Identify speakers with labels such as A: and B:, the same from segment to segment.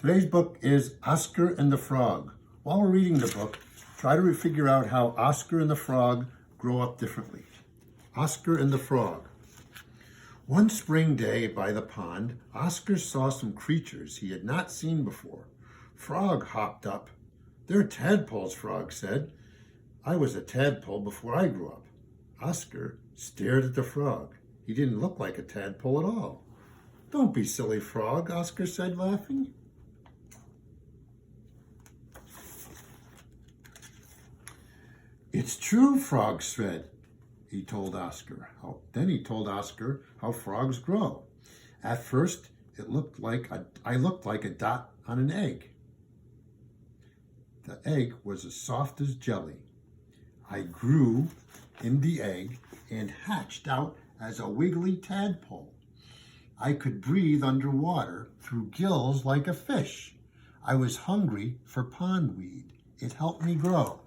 A: Today's book is Oscar and the Frog. While we're reading the book, try to figure out how Oscar and the Frog grow up differently. Oscar and the Frog. One spring day by the pond, Oscar saw some creatures he had not seen before. Frog hopped up. "They're tadpoles," Frog said. "I was a tadpole before I grew up." Oscar stared at the frog. He didn't look like a tadpole at all. "Don't be silly, Frog," Oscar said, laughing. "It's true," Frog said. He told Oscar. Then he told Oscar how frogs grow. "At first, I looked like a dot on an egg. The egg was as soft as jelly. I grew in the egg and hatched out as a wiggly tadpole. I could breathe underwater through gills like a fish. I was hungry for pondweed. It helped me grow.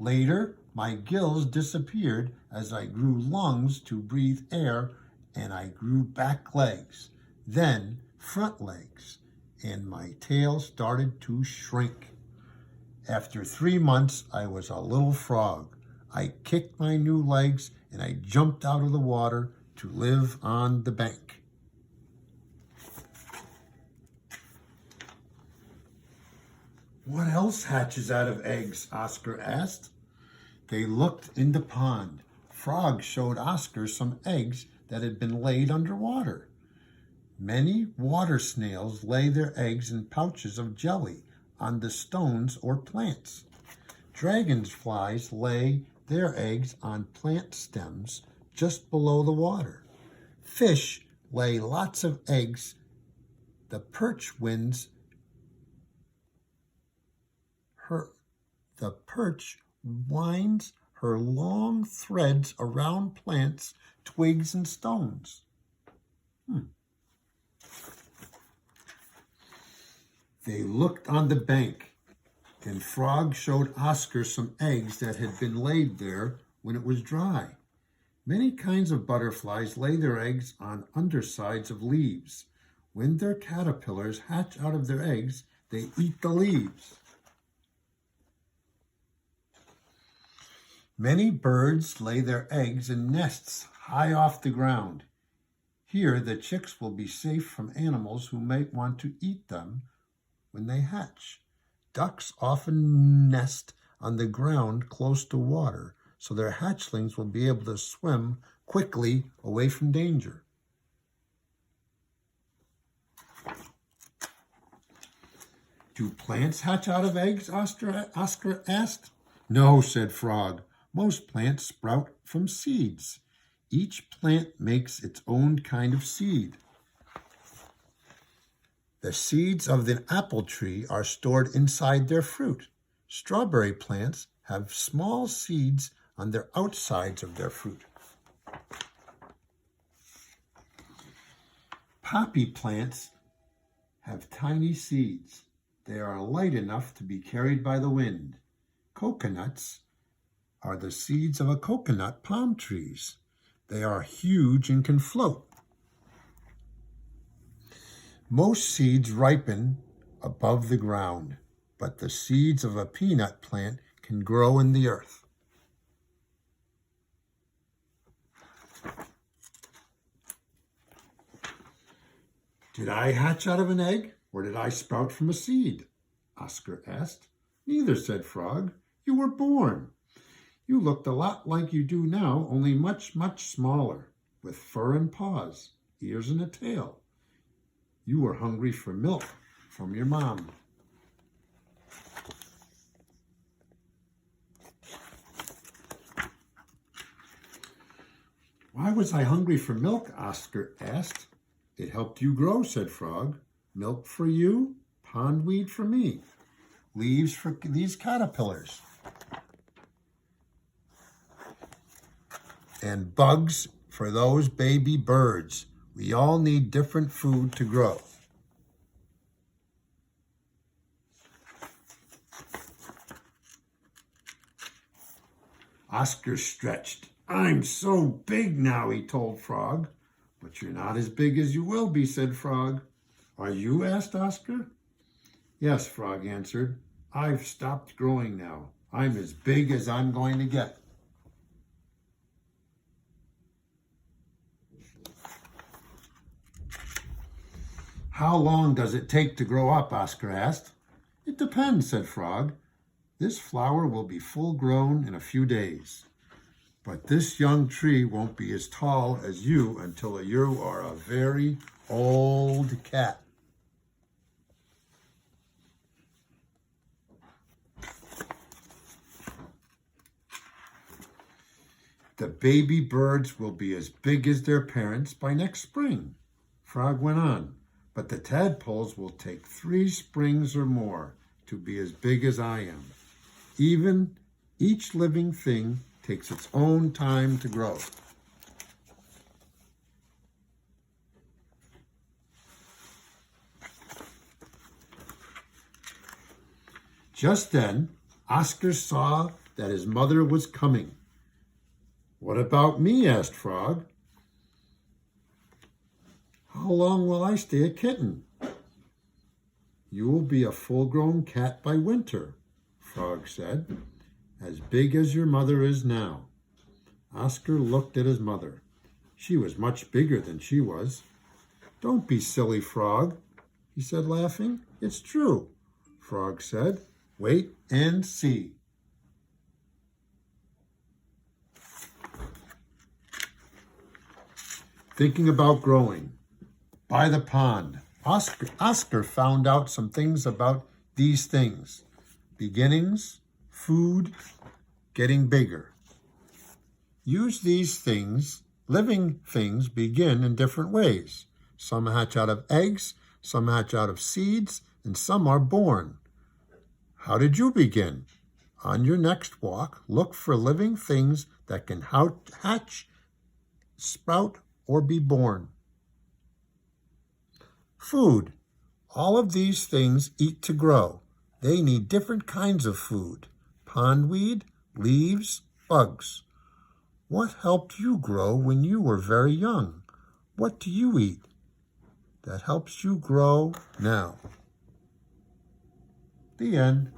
A: Later, my gills disappeared as I grew lungs to breathe air, and I grew back legs, then front legs, and my tail started to shrink. After 3 months, I was a little frog. I kicked my new legs and I jumped out of the water to live on the bank." "What else hatches out of eggs?" Oscar asked. They looked in the pond. Frog showed Oscar some eggs that had been laid underwater. Many water snails lay their eggs in pouches of jelly on the stones or plants. Dragonflies lay their eggs on plant stems just below the water. Fish lay lots of eggs. The perch winds winds her long threads around plants, twigs, and stones. They looked on the bank, and Frog showed Oscar some eggs that had been laid there when it was dry. Many kinds of butterflies lay their eggs on undersides of leaves. When their caterpillars hatch out of their eggs, they eat the leaves. Many birds lay their eggs in nests high off the ground. Here, the chicks will be safe from animals who might want to eat them when they hatch. Ducks often nest on the ground close to water, so their hatchlings will be able to swim quickly away from danger. "Do plants hatch out of eggs?" Oscar asked. "No," said Frog. "Most plants sprout from seeds. Each plant makes its own kind of seed. The seeds of the apple tree are stored inside their fruit. Strawberry plants have small seeds on their outsides of their fruit. Poppy plants have tiny seeds. They are light enough to be carried by the wind. Coconuts are the seeds of a coconut palm trees. They are huge and can float. Most seeds ripen above the ground, but the seeds of a peanut plant can grow in the earth." "Did I hatch out of an egg, or did I sprout from a seed?" Oscar asked. "Neither," said Frog. "You were born. You looked a lot like you do now, only much, much smaller, with fur and paws, ears and a tail. You were hungry for milk from your mom." "Why was I hungry for milk?" Oscar asked. "It helped you grow," said Frog. "Milk for you, pondweed for me, leaves for these caterpillars, and bugs for those baby birds. We all need different food to grow." Oscar stretched. "I'm so big now," he told Frog. "But you're not as big as you will be," said Frog. "Are you?" asked Oscar. Yes, Frog answered. I've stopped growing now. I'm as big as I'm going to get. How long does it take to grow up? Oscar asked. It depends, said Frog. This flower will be full grown in a few days. But this young tree won't be as tall as you until you are a very old cat. The baby birds will be as big as their parents by next spring. Frog went on, but the tadpoles will take 3 springs or more to be as big as I am. Even each living thing takes its own time to grow. Just then, Oscar saw that his mother was coming. What about me? Asked Frog. How long will I stay a kitten? You will be a full-grown cat by winter, Frog said, as big as your mother is now. Oscar looked at his mother. She was much bigger than she was. Don't be silly, Frog, he said, laughing. It's true, Frog said. Wait and see. Thinking about growing. By the pond, Oscar found out some things about these things. Beginnings, food, getting bigger. Use these things. Living things begin in different ways. Some hatch out of eggs, some hatch out of seeds, and some are born. How did you begin? On your next walk, look for living things that can hatch, sprout, or be born. Food. All of these things eat to grow. They need different kinds of food. Pondweed, leaves, bugs. What helped you grow when you were very young? What do you eat that helps you grow now? The end.